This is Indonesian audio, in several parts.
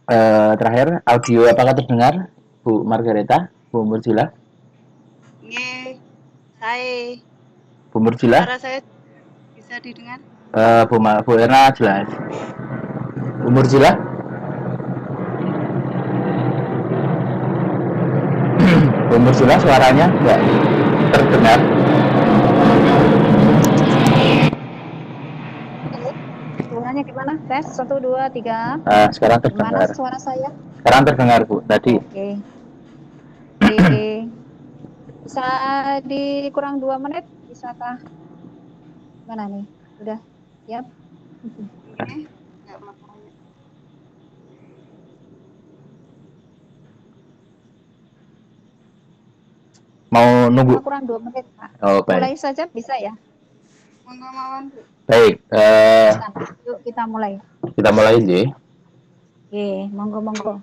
Terakhir, audio apakah terdengar, Bu Margareta, Bu Murjila? Nggih, sae. Bu Murjila, Suara saya bisa didengar? Bu Erna jelas. Bu Murjila, Bu Murjila suaranya nggak terdengar. Halo, suaranya gimana? Tes, 1, 2, 3. Sekarang Gimana terdengar. suara saya? Sekarang terdengar, Bu. Tadi Oke, oke. Bisa dikurang 2 menit? Bisakah? Gimana nih? Udah siap? Nggih, nggak apa-apa. mau Cuma nunggu. kurang 2 menit, Pak. Oh, baik. Mulai saja bisa ya? Monggo mawon, Bu. Baik, Silakan. Yuk kita mulai. kita mulai aja. Oke, monggo, monggo.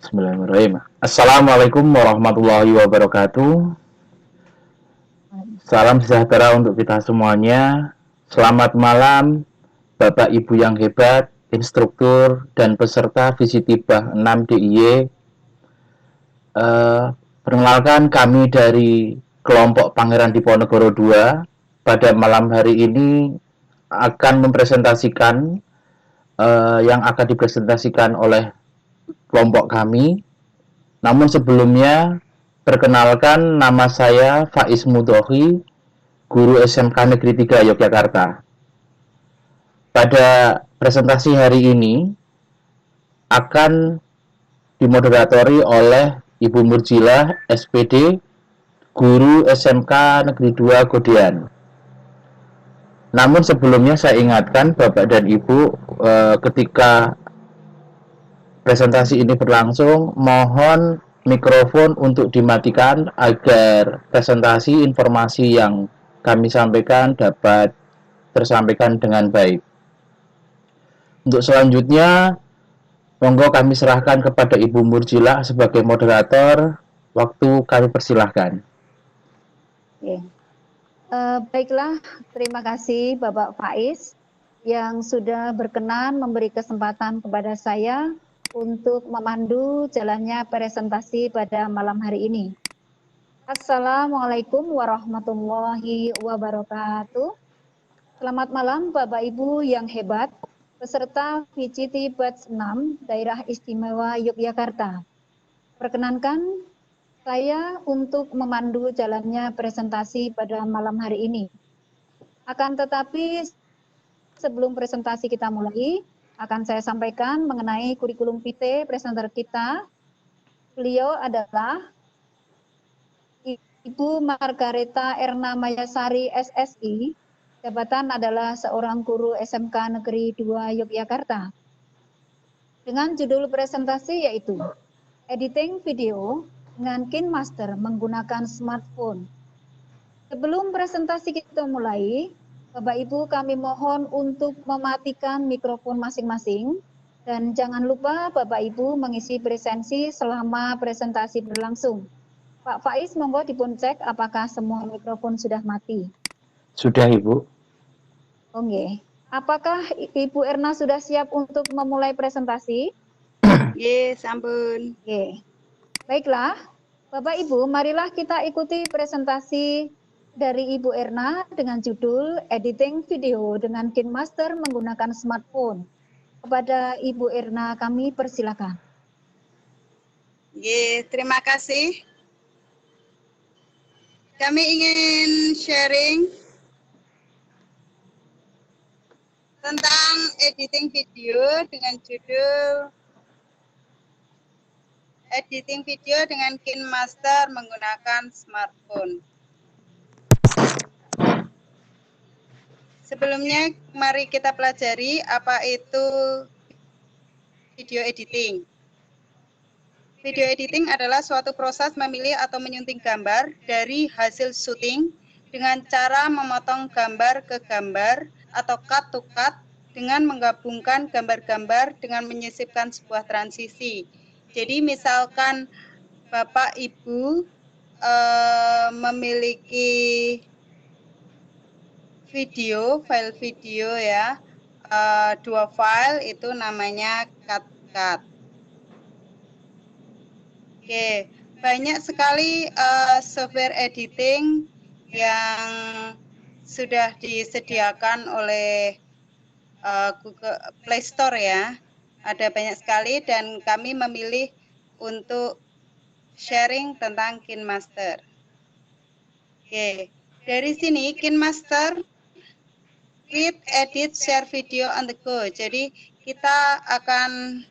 Bismillahirrahmanirrahim. Assalamualaikum warahmatullahi wabarakatuh. Salam sejahtera untuk kita semuanya. Selamat malam, Bapak Ibu yang hebat, instruktur, dan peserta Visitibah 6 DIY. Perkenalkan kami dari kelompok Pangeran Diponegoro II. Pada malam hari ini akan mempresentasikan yang akan dipresentasikan oleh kelompok kami. Namun sebelumnya, perkenalkan nama saya Faiz Mudhohi, guru SMK Negeri 3 Yogyakarta. Pada presentasi hari ini akan dimoderatori oleh Ibu Murjila, SPD, guru SMK Negeri 2 Godean. Namun sebelumnya saya ingatkan Bapak dan Ibu, ketika presentasi ini berlangsung, mohon mikrofon untuk dimatikan agar presentasi informasi yang kami sampaikan dapat tersampaikan dengan baik. Untuk selanjutnya, monggo kami serahkan kepada Ibu Murjila sebagai moderator. Waktu kami persilahkan. Oke. Baiklah, terima kasih Bapak Faiz yang sudah berkenan memberi kesempatan kepada saya untuk memandu jalannya presentasi pada malam hari ini. Assalamualaikum warahmatullahi wabarakatuh. Selamat malam Bapak Ibu yang hebat, peserta VCT Batch 6 Daerah Istimewa Yogyakarta. Perkenankan saya untuk memandu jalannya presentasi pada malam hari ini. Akan tetapi sebelum presentasi kita mulai, akan saya sampaikan mengenai kurikulum vitae presenter kita. Beliau adalah Ibu Margareta Erna Mayasari SSI, jabatan adalah seorang guru SMK Negeri 2 Yogyakarta. Dengan judul presentasi yaitu Editing Video dengan KineMaster menggunakan smartphone. Sebelum presentasi kita mulai, Bapak Ibu kami mohon untuk mematikan mikrofon masing-masing dan jangan lupa Bapak Ibu mengisi presensi selama presentasi berlangsung. Pak Faiz, monggo dipun cek apakah semua mikrofon sudah mati. Sudah, Ibu. Oke. Apakah Ibu Erna sudah siap untuk memulai presentasi? Nggih, sampun. Oke. Baiklah, Bapak Ibu, marilah kita ikuti presentasi dari Ibu Erna dengan judul Editing Video dengan KineMaster menggunakan smartphone. Kepada Ibu Erna kami persilakan. Nggih, terima kasih. Kami ingin sharing tentang editing video dengan judul Editing Video dengan KineMaster menggunakan smartphone. Sebelumnya, mari kita pelajari apa itu video editing. Video editing adalah suatu proses memilih atau menyunting gambar dari hasil syuting dengan cara memotong gambar ke gambar atau cut to cut dengan menggabungkan gambar-gambar dengan menyisipkan sebuah transisi. Jadi misalkan Bapak Ibu memiliki file video ya, 2 file itu namanya cut-cut. Oke, banyak sekali software editing yang sudah disediakan oleh Google Play Store ya. Ada banyak sekali dan kami memilih untuk sharing tentang KineMaster. Oke, dari sini KineMaster Create, Edit, Share Video on the Go. Jadi kita akan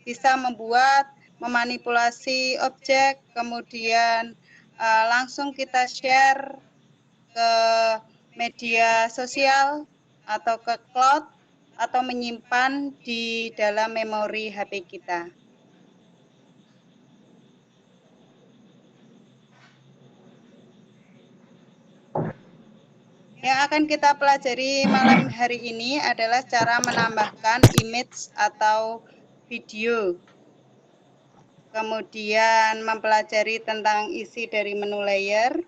bisa membuat, memanipulasi objek, kemudian langsung kita share ke media sosial atau ke cloud atau menyimpan di dalam memori HP kita. Yang akan kita pelajari malam hari ini adalah cara menambahkan image atau video. Kemudian mempelajari tentang isi dari menu layer,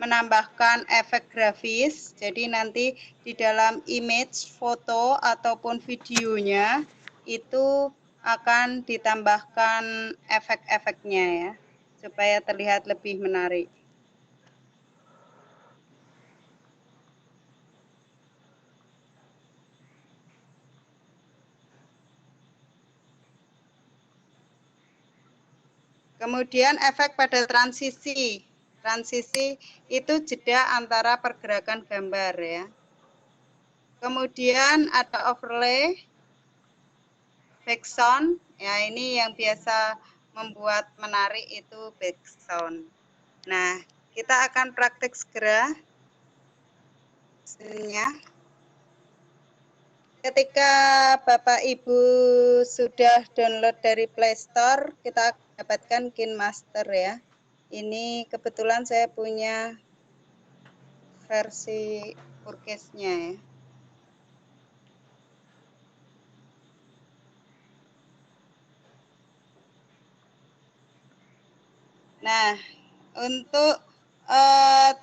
menambahkan efek grafis. Jadi nanti di dalam image, foto ataupun videonya itu akan ditambahkan efek-efeknya ya, supaya terlihat lebih menarik. Kemudian efek pada transisi. Transisi itu jeda antara pergerakan gambar ya. Kemudian ada overlay, background. Ya ini yang biasa membuat menarik itu background. Nah, kita akan praktik segera. Ketika Bapak Ibu sudah download dari Play Store, kita dapatkan KineMaster ya. Ini kebetulan saya punya versi Purkes-nya ya. Nah, untuk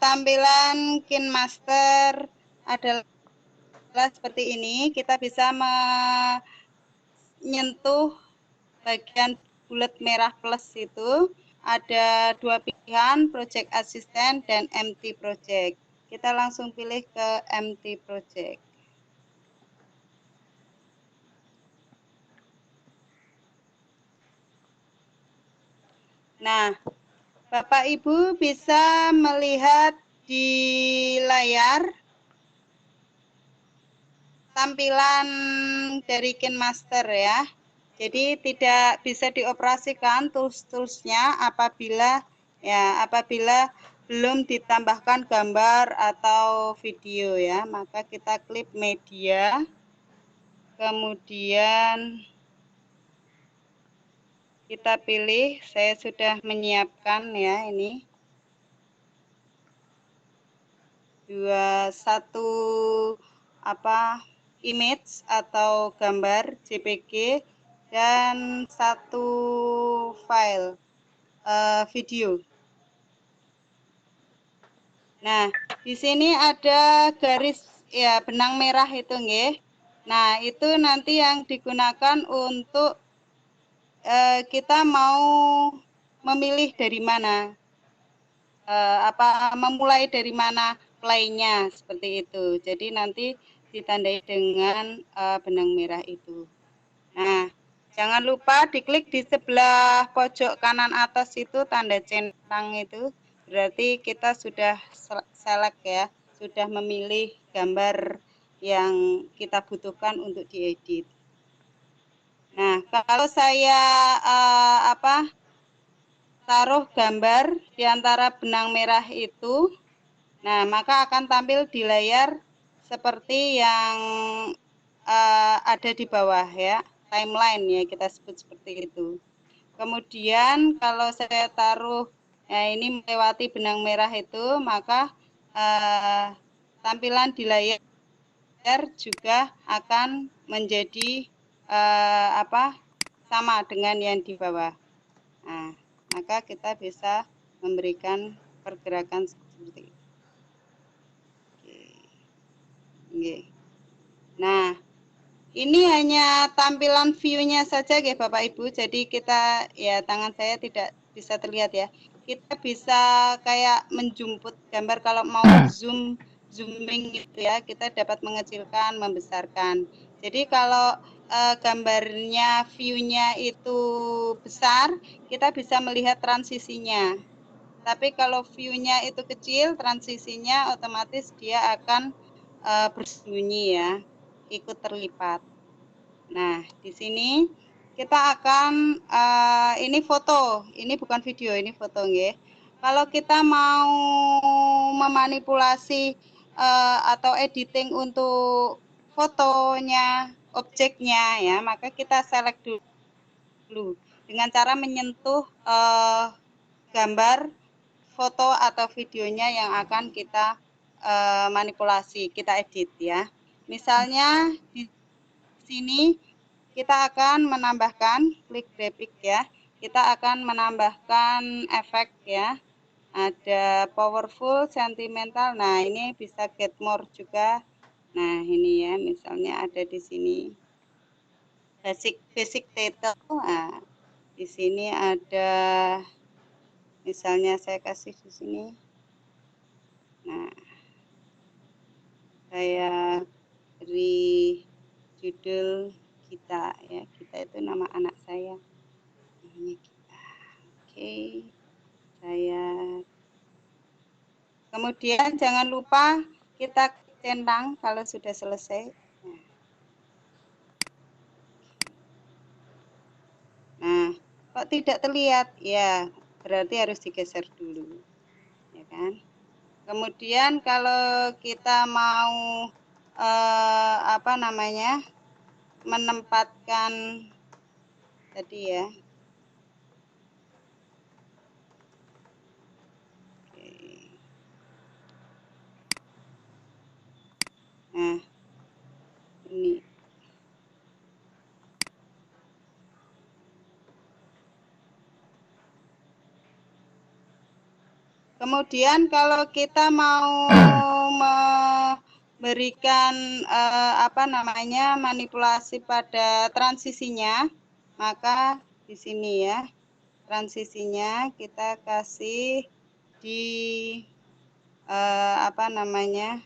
tampilan KineMaster adalah seperti ini. Kita bisa menyentuh bagian bulat merah plus itu. Ada dua pilihan, Project Assistant dan Empty Project. Kita langsung pilih ke Empty Project. Nah, Bapak Ibu bisa melihat di layar tampilan dari KineMaster ya. Jadi tidak bisa dioperasikan tools-toolsnya apabila belum ditambahkan gambar atau video ya. Maka kita klik media, kemudian kita pilih, saya sudah menyiapkan ya ini. Satu image atau gambar JPG dan satu file video. Nah, di sini ada garis ya benang merah itu nggih. Nah, itu nanti yang digunakan untuk kita mau memilih dari mana. Memulai dari mana play-nya seperti itu. Jadi nanti ditandai dengan benang merah itu. Nah, jangan lupa diklik di sebelah pojok kanan atas itu tanda centang itu. Berarti kita sudah select ya, sudah memilih gambar yang kita butuhkan untuk diedit. Nah, kalau saya taruh gambar di antara benang merah itu, nah maka akan tampil di layar seperti yang ada di bawah ya, timeline ya kita sebut seperti itu. Kemudian kalau saya taruh, ya ini melewati benang merah itu, maka tampilan di layar juga akan menjadi sama dengan yang di bawah. Nah, maka kita bisa memberikan pergerakan seperti itu. Oke. Nah, Ini hanya tampilan view-nya saja ya Bapak Ibu. Jadi kita ya tangan saya tidak bisa terlihat ya. Kita bisa kayak menjemput gambar kalau mau zooming gitu ya. Kita dapat mengecilkan, membesarkan. Jadi kalau gambarnya view-nya itu besar, kita bisa melihat transisinya. Tapi kalau view-nya itu kecil, transisinya otomatis dia akan bersembunyi ya, ikut terlipat. Nah, di sini kita akan ini foto, ini bukan video, ini foto nggih. Kalau kita mau memanipulasi atau editing untuk fotonya, objeknya ya, maka kita select dulu dengan cara menyentuh gambar, foto atau videonya yang akan kita manipulasi, kita edit ya. Misalnya di sini kita akan menambahkan klik grafik ya. Kita akan menambahkan efek ya. Ada powerful, sentimental. Nah, ini bisa get more juga. Nah, ini ya, misalnya ada di sini. Basic title. Nah, di sini ada misalnya saya kasih di sini. Nah, saya beri judul kita ya. Kita itu nama anak saya. Namanya kita. Oke. Saya kemudian jangan lupa kita centang kalau sudah selesai. Nah, kok tidak terlihat? Ya, berarti harus digeser dulu. Ya kan? Kemudian kalau kita mau apa namanya? Menempatkan tadi ya. Oke. Nah, ini. Kemudian kalau kita mau memberikan apa namanya manipulasi pada transisinya, maka di sini ya transisinya kita kasih di apa namanya,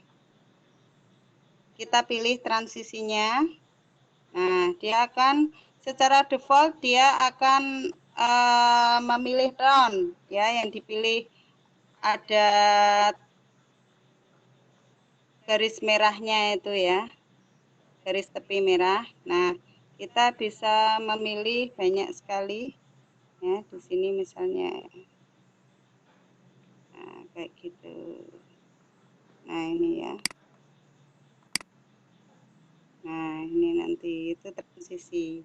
kita pilih transisinya. Nah, dia akan secara default dia akan memilih tone ya, yang dipilih ada garis merahnya itu ya, garis tepi merah. Nah, kita bisa memilih banyak sekali ya, di sini misalnya. Nah, kayak gitu. Nah, ini ya. Nah, ini nanti itu transisi.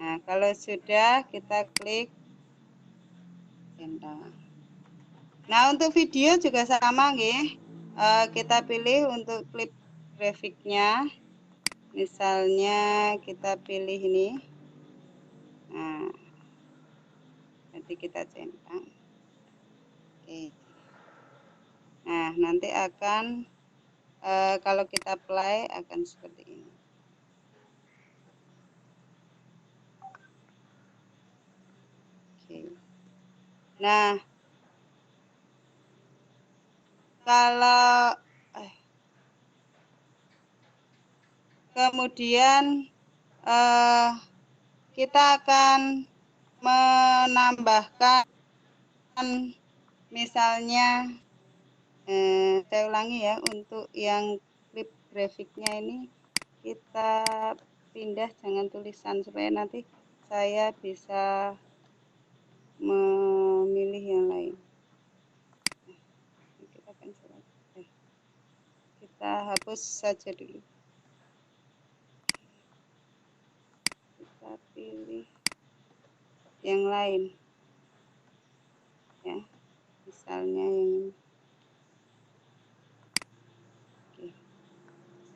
Nah, kalau sudah kita klik centang. Nah, untuk video juga sama nggih. Kita pilih untuk klip grafiknya. Misalnya kita pilih ini. Nah, nanti kita centang. Oke. Nah, nanti akan kalau kita play akan seperti ini. Oke. Nah, kalau kemudian kita akan menambahkan misalnya saya ulangi ya, untuk yang klip grafiknya ini kita pindah jangan tulisan supaya nanti saya bisa memilih yang lain. Kita cancel. Kita hapus saja dulu. Kita pilih yang lain. Ya, misalnya yang ini. Oke.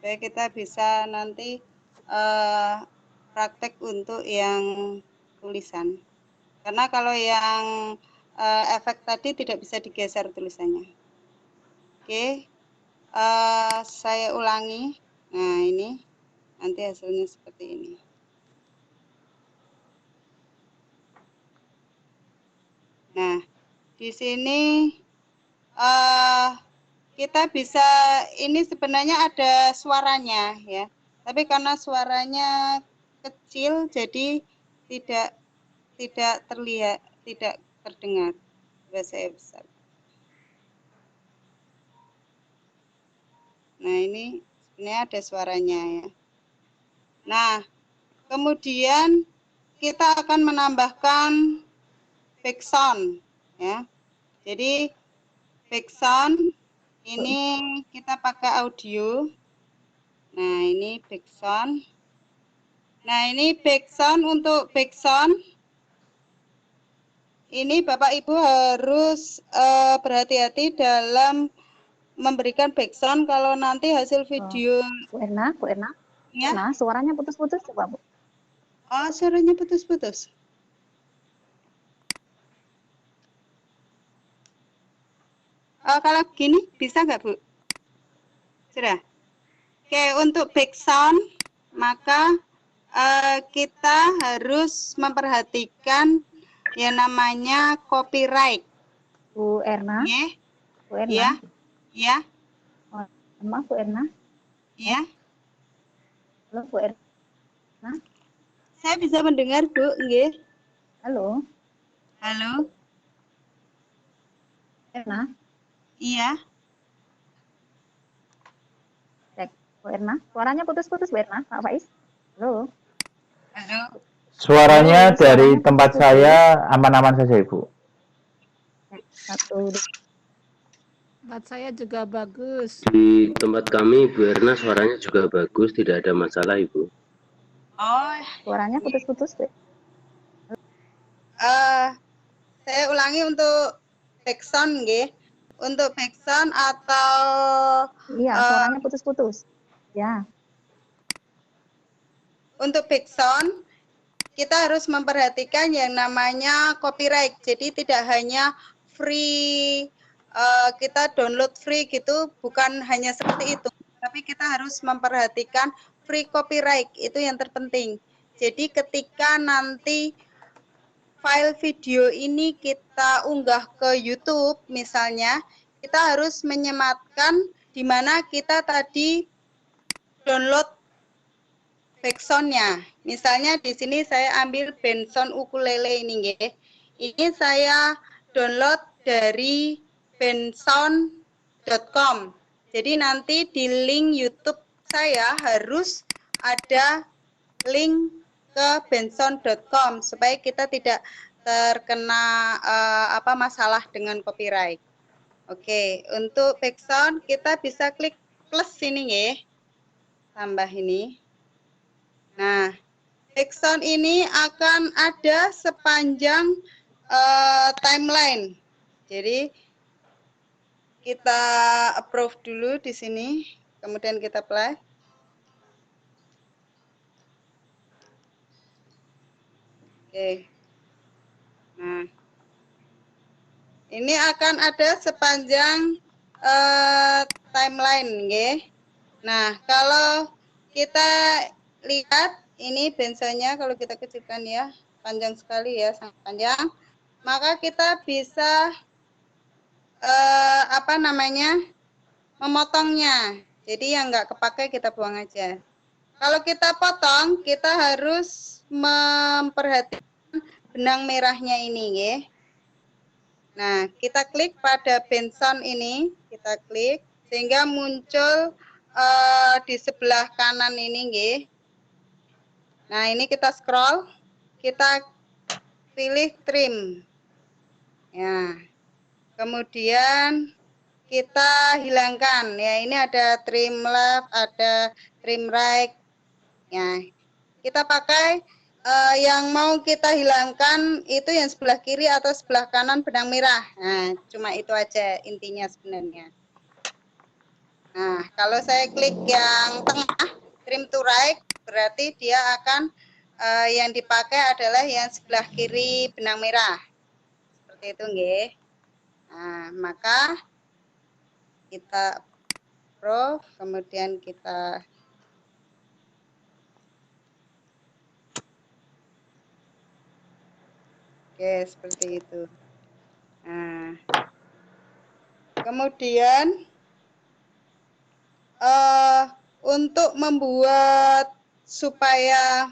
Supaya kita bisa nanti praktek untuk yang tulisan. Karena kalau yang efek tadi tidak bisa digeser tulisannya. Oke, saya ulangi. Nah, ini Nanti hasilnya seperti ini. Nah, di sini kita bisa, ini sebenarnya ada suaranya ya, tapi karena suaranya kecil jadi tidak terlihat, tidak terdengar. Coba saya besar. Nah, ini sebenarnya ada suaranya ya. Nah, kemudian kita akan menambahkan background ya. Jadi background ini kita pakai audio. Nah, ini background. Nah, ini background. Untuk background ini Bapak Ibu harus berhati-hati dalam memberikan background kalau nanti hasil video. Bu Erna, Ya. Nah, suaranya putus-putus coba, Bu. Oh, suaranya putus-putus. Kalau gini bisa nggak, Bu? Sudah. Oke, untuk background maka kita harus memperhatikan yang namanya copyright. Bu Erna. Ya. Bu Erna. Ya. Ya. Oh, maaf, Bu Erna. Ya. Halo, Bu Erna. Saya bisa mendengar, Bu. Nggih. Halo. Halo. Erna. Iya. Cek, Bu Erna. Suaranya putus-putus, Bu Erna. Pak Faiz. Halo. Halo. Suaranya Halo, dari suaranya tempat putus-putus. saya aman-aman saja, Ibu. Satu. Tempat saya juga bagus. Di tempat kami, Bu Erna, suaranya juga bagus, tidak ada masalah, Ibu. Oh, Suaranya putus-putus, Bu. saya ulangi untuk background, nggih. Untuk background atau Iya, suaranya putus-putus. Ya. untuk background kita harus memperhatikan yang namanya copyright. Jadi tidak hanya free, kita download free gitu, bukan hanya seperti itu. Tapi kita harus memperhatikan free copyright, itu yang terpenting. Jadi ketika nanti file video ini kita unggah ke YouTube misalnya, kita harus menyematkan di mana kita tadi download backsound-nya. Misalnya di sini saya ambil backsound ukulele ini nggih. Ini saya download dari bandsound.com. Jadi nanti di link YouTube saya harus ada link ke bandsound.com supaya kita tidak terkena masalah dengan copyright. Oke, untuk backsound kita bisa klik plus ini nggih. Tambah ini. Nah, backsound ini akan ada sepanjang timeline. Jadi kita approve dulu di sini, kemudian kita play. Oke. Nah, ini akan ada sepanjang timeline, nggih. Nah, kalau kita lihat ini bensonya, kalau kita kecilkan ya, panjang sekali ya, sangat panjang. Maka kita bisa memotongnya. Jadi yang nggak kepakai kita buang aja. Kalau kita potong, kita harus memperhatikan benang merahnya ini, ya. Nah, kita klik pada bensound ini, kita klik sehingga muncul di sebelah kanan ini, nggih. Nah, ini kita scroll, kita pilih trim. Ya. Kemudian kita hilangkan, ya, ini ada trim left, ada trim right. Ya. Kita pakai yang mau kita hilangkan itu yang sebelah kiri atau sebelah kanan benang merah. Nah, cuma itu aja intinya sebenarnya. Nah, kalau saya klik yang tengah, trim to right, berarti dia akan yang dipakai adalah yang sebelah kiri benang merah. Seperti itu, nggih. Nah, maka kita approve, kemudian kita Oke, seperti itu. Nah, kemudian untuk membuat supaya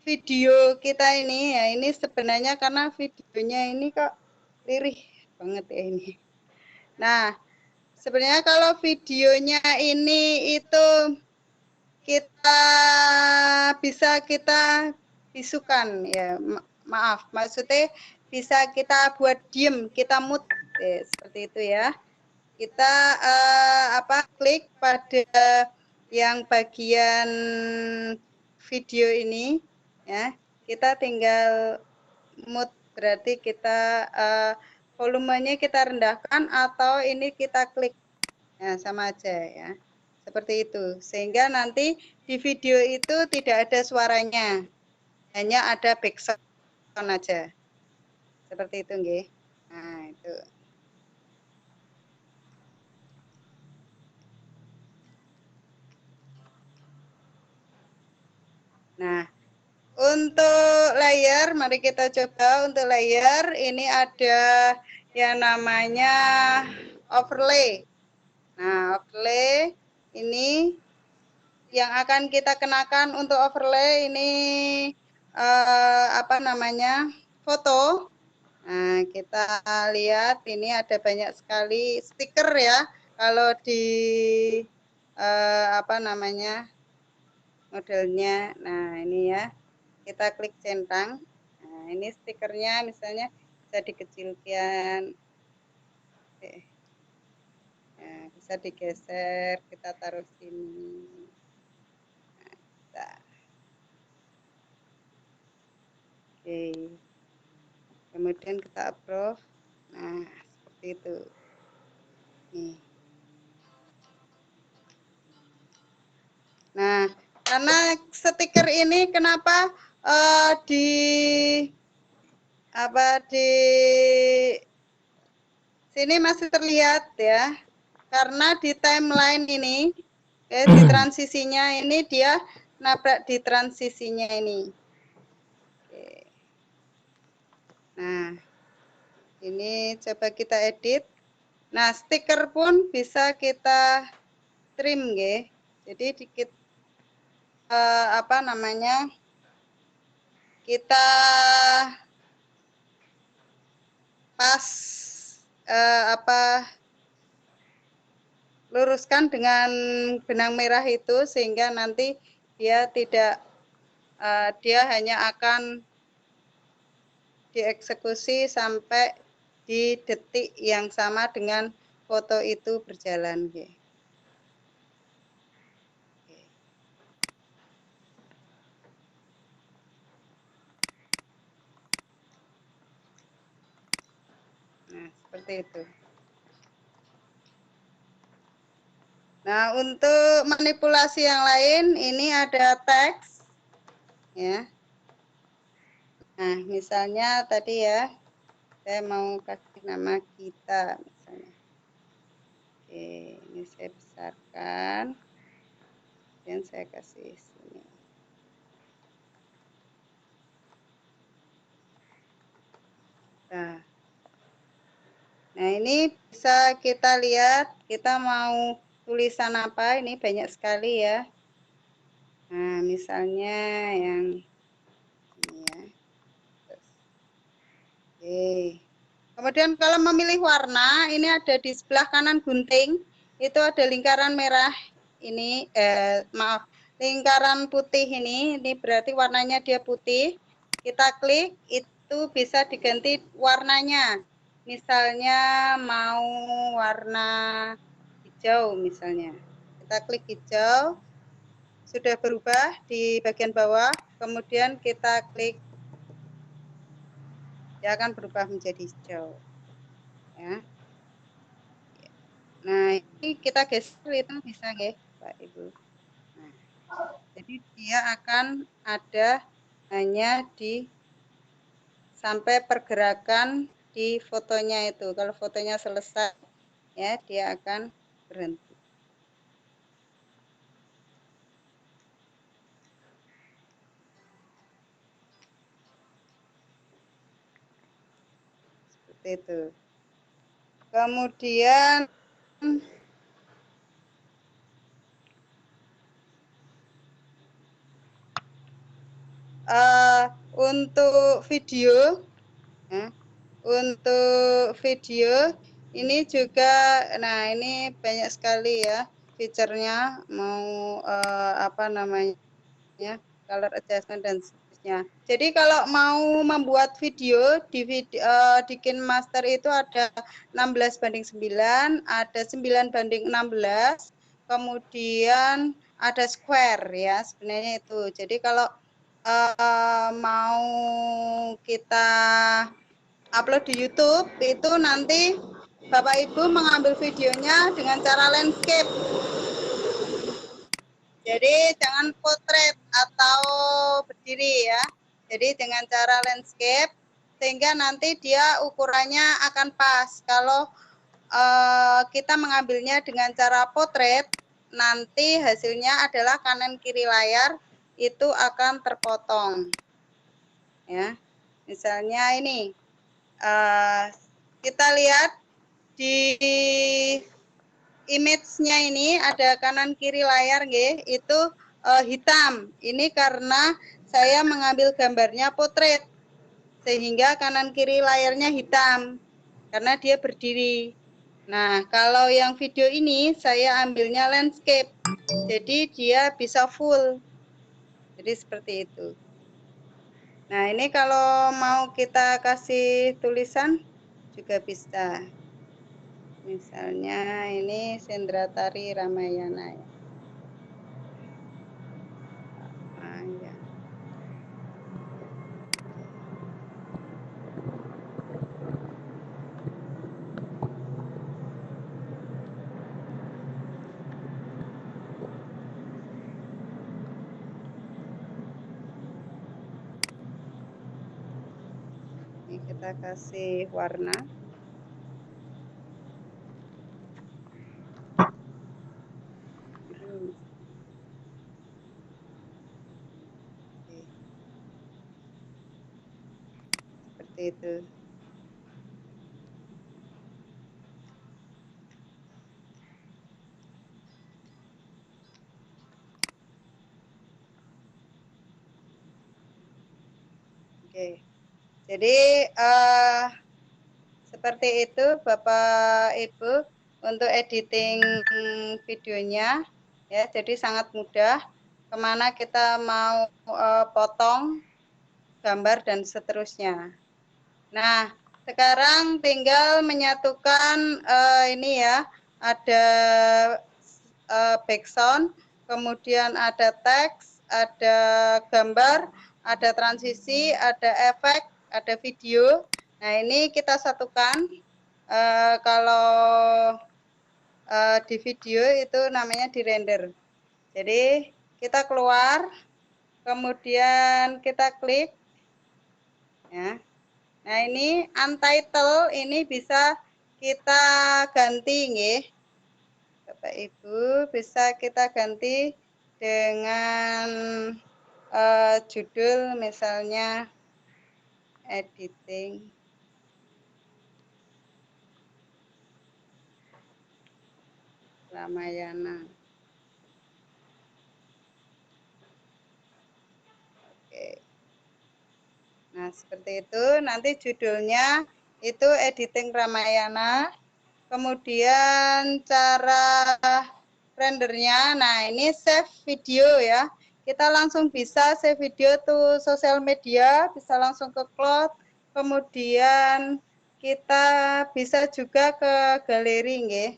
video kita ini, ya ini sebenarnya karena videonya ini kok lirih banget ya ini. Nah, sebenarnya kalau videonya ini itu kita bisa kita bisukan ya, maaf, maksudnya bisa kita buat diem, kita mute, seperti itu ya. Kita klik pada yang bagian video ini ya, kita tinggal mute, berarti kita volumenya kita rendahkan atau ini kita klik, ya sama aja ya, seperti itu, sehingga nanti di video itu tidak ada suaranya, hanya ada background aja, seperti itu nggih. Nah itu. Nah, untuk layer, mari kita coba untuk layer. Ini ada yang namanya overlay. Nah, overlay ini yang akan kita kenakan untuk overlay ini foto. Nah, kita lihat ini ada banyak sekali stiker ya. Kalau di modelnya. Nah, ini ya. Kita klik centang. Nah, ini stikernya misalnya bisa dikecilkan. Nah, bisa digeser, kita taruh sini. Nah, oke. Kemudian kita approve. Nah, seperti itu. Nih. Nah, karena stiker ini kenapa di sini masih terlihat ya, karena di timeline ini di transisinya ini dia nabrak di transisinya ini. Oke. Nah, ini coba kita edit. Nah, stiker pun bisa kita trim nggih. Jadi dikit kita pas luruskan dengan benang merah itu, sehingga nanti dia tidak dia hanya akan dieksekusi sampai di detik yang sama dengan foto itu berjalan. Nah, seperti itu. Nah, untuk manipulasi yang lain, ini ada teks, ya. Nah, misalnya tadi ya, saya mau kasih nama kita, misalnya. Oke, ini saya besarkan, dan saya kasih sini. Nah, ini bisa kita lihat, kita mau tulisan apa, ini banyak sekali ya. Nah, misalnya yang ini ya. Oke. Kemudian kalau memilih warna, ini ada di sebelah kanan gunting, itu ada lingkaran merah, ini, lingkaran putih ini berarti warnanya dia putih. Kita klik, itu bisa diganti warnanya. Misalnya mau warna hijau misalnya. Kita klik hijau, sudah berubah di bagian bawah, kemudian kita klik, dia akan berubah menjadi hijau. Ya. Nah, ini kita geser itu bisa nggih, Pak Ibu. Nah, jadi dia akan ada hanya di sampai pergerakan di fotonya itu. Kalau fotonya selesai, ya dia akan berhenti. seperti itu. Kemudian untuk video, ya, untuk video ini juga, nah ini banyak sekali ya fiturnya, mau apa namanya, color adjustment dan seterusnya. Jadi kalau mau membuat video di KineMaster itu ada 16:9, ada 9:16, kemudian ada square ya sebenarnya itu. Jadi kalau mau kita upload di YouTube itu nanti Bapak Ibu mengambil videonya dengan cara landscape. Jadi jangan potret atau berdiri ya. Jadi dengan cara landscape sehingga nanti dia ukurannya akan pas. Kalau kita mengambilnya dengan cara potret, nanti hasilnya adalah kanan kiri layar itu akan terpotong. Ya, misalnya ini kita lihat di image-nya ini ada kanan kiri layar nggih, itu hitam. Ini karena saya mengambil gambarnya potret sehingga kanan kiri layarnya hitam karena dia berdiri. Nah, kalau yang video ini saya ambilnya landscape. Jadi dia bisa full. Jadi seperti itu. Nah, ini kalau mau kita kasih tulisan juga bisa. Misalnya ini Sendratari Ramayana. Nah, ya. Ini kita kasih warna. Biru. Oke. Seperti itu. Oke. Jadi seperti itu Bapak Ibu untuk editing videonya ya. Jadi sangat mudah. Kemana kita mau potong gambar dan seterusnya. Nah, sekarang tinggal menyatukan ini ya, ada background, kemudian ada teks, ada gambar, ada transisi, ada efek, ada video. Nah, ini kita satukan. Kalau di video itu namanya di render. Jadi kita keluar, kemudian kita klik. Ya. Nah, ini untitled ini bisa kita ganti nggih. Bapak Ibu bisa kita ganti dengan judul misalnya editing Ramayana. Oke. Nah, seperti itu. Nanti judulnya itu editing Ramayana. Kemudian cara rendernya, nah ini save video ya. Kita langsung bisa save video to sosial media, bisa langsung ke cloud. Kemudian kita bisa juga ke galeri nggih.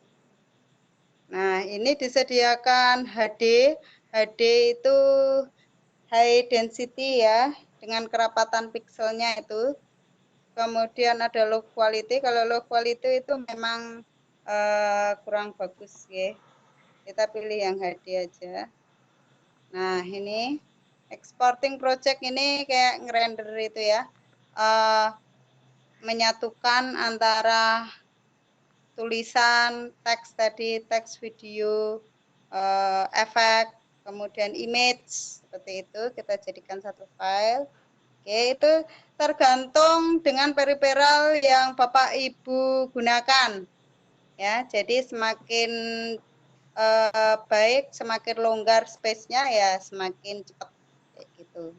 Nah, ini disediakan HD. HD itu high density ya, dengan kerapatan pikselnya itu. Kemudian ada low quality. Kalau low quality itu memang kurang bagus ya. Kita pilih yang HD aja. Nah, ini exporting project ini kayak ngerender itu ya. Menyatukan antara tulisan, teks tadi, teks video, efek, kemudian image, seperti itu kita jadikan satu file. Oke, itu tergantung dengan periferal yang Bapak Ibu gunakan. Ya, jadi semakin baik, semakin longgar space-nya ya semakin cepat kayak gitu.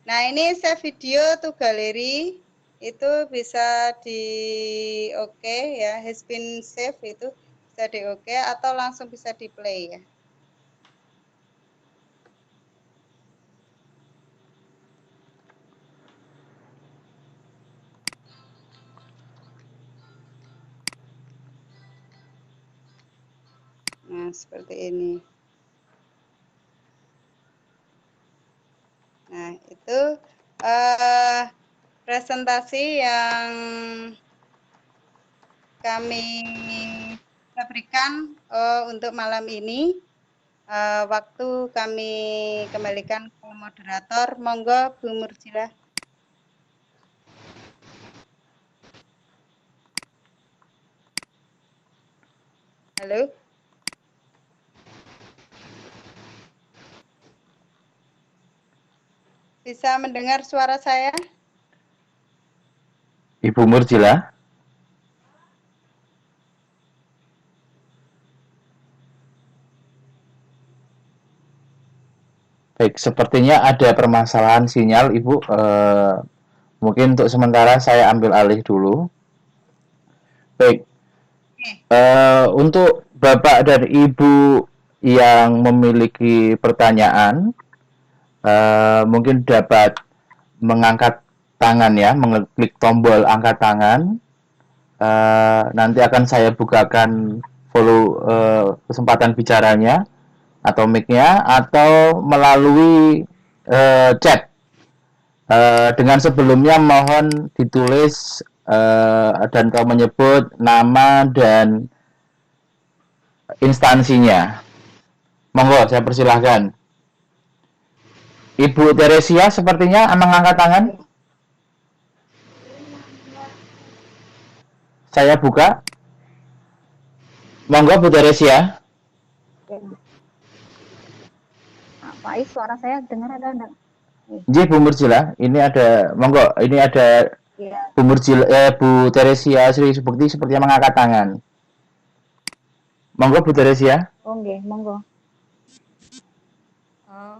Nah, ini save video to galeri itu bisa di oke ya, has been save itu bisa di oke atau langsung bisa di play ya. Nah, seperti ini. Nah, itu presentasi yang kami berikan untuk malam ini. Waktu kami kembalikan ke moderator. Monggo, Bu Murjilah. Halo? Bisa mendengar suara saya? Ibu Murjilah. Baik, sepertinya ada permasalahan sinyal, Ibu. Mungkin untuk sementara saya ambil alih dulu. Baik, untuk Bapak dan Ibu yang memiliki pertanyaan, mungkin dapat mengangkat tangan ya, mengeklik tombol angkat tangan. Nanti akan saya bukakan kesempatan bicaranya atau mic-nya, atau melalui chat. Dengan sebelumnya mohon ditulis dan kau menyebut nama dan instansinya. Monggo, saya persilahkan. Ibu Teresia sepertinya mengangkat tangan. Saya buka. Monggo, Bu Teresia. Pak Faiz, suara saya dengar ada enggak? Ji, Bu Murjilah, ini ada, monggo, ini ada Ya. Bu Murjilah, Bu Teresia Sri Subukti sepertinya mengangkat tangan. Monggo, Bu Teresia. Oh, nggih, monggo. Oh,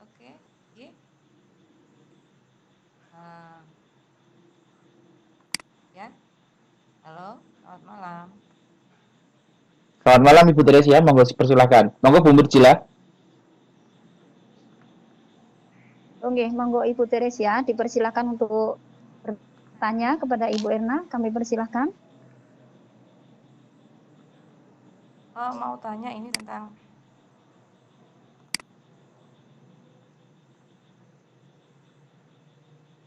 oke. Iya. Ya. Halo, selamat malam. Selamat malam, Ibu Teresia. Monggo, persilahkan. Monggo, Bu Murjilah. Oke, monggo Ibu Teresia dipersilakan untuk bertanya kepada Ibu Erna. Kami persilahkan. Oh, mau tanya ini tentang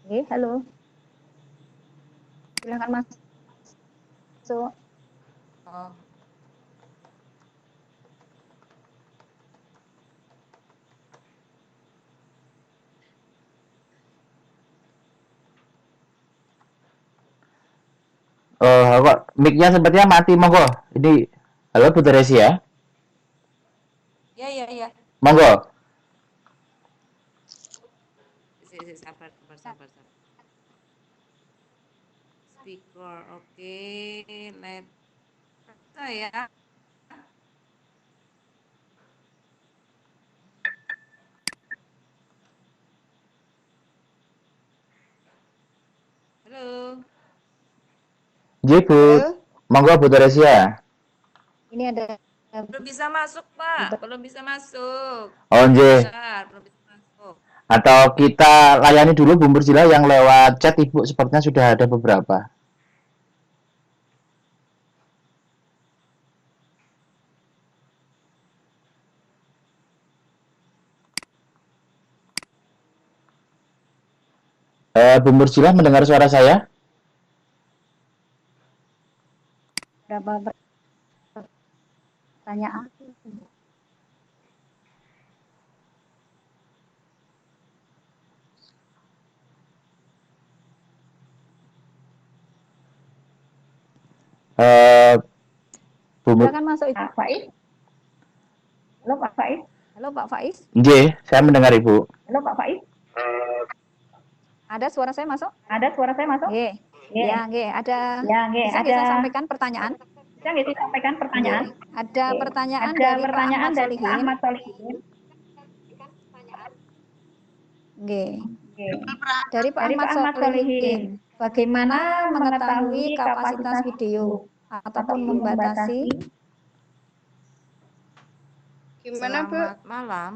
Oke, halo. Silakan masuk. oh, Kok mic-nya sepertinya mati, monggo. Ini, halo Bu Teresia. iya. Monggo. Sabar. Speaker, oke. Let saya. Halo. Ji, Bu. Halo? Monggo, Bu Teresia. Ini ada Belum bisa masuk, Pak. Belum bisa masuk. Oh, nggih. Bentar, belum bisa masuk. Atau kita layani dulu Bu Murjilah yang lewat chat, Ibu. Sepertinya sudah ada beberapa. Bu Murjilah mendengar suara saya? beberapa pertanyaan. Bu Mur Silakan masuk Ibu. Pak Faiz. Halo Pak Faiz. Halo Pak Faiz. Nggih, saya mendengar Ibu. Halo Pak Faiz. Ada suara saya masuk? Ada suara saya masuk? Nggih. Nggih. Ya, nggih, ada. Ya, nggih, Bisa nggih saya ada. sampaikan pertanyaan? Bisa nggih saya sampaikan pertanyaan? Nggih. Ada Nggih. pertanyaan Ada dari Pak pertanyaan Ahmad dari Pak Solihin. Ahmad Solihin. Nggih. Nggih. Dari Pak Dari Ahmad Pak Ahmad Solihin. Solihin. Bagaimana mengetahui kapasitas kapasitas video ataupun ataupun membatasi? Gimana, Bu? Selamat malam.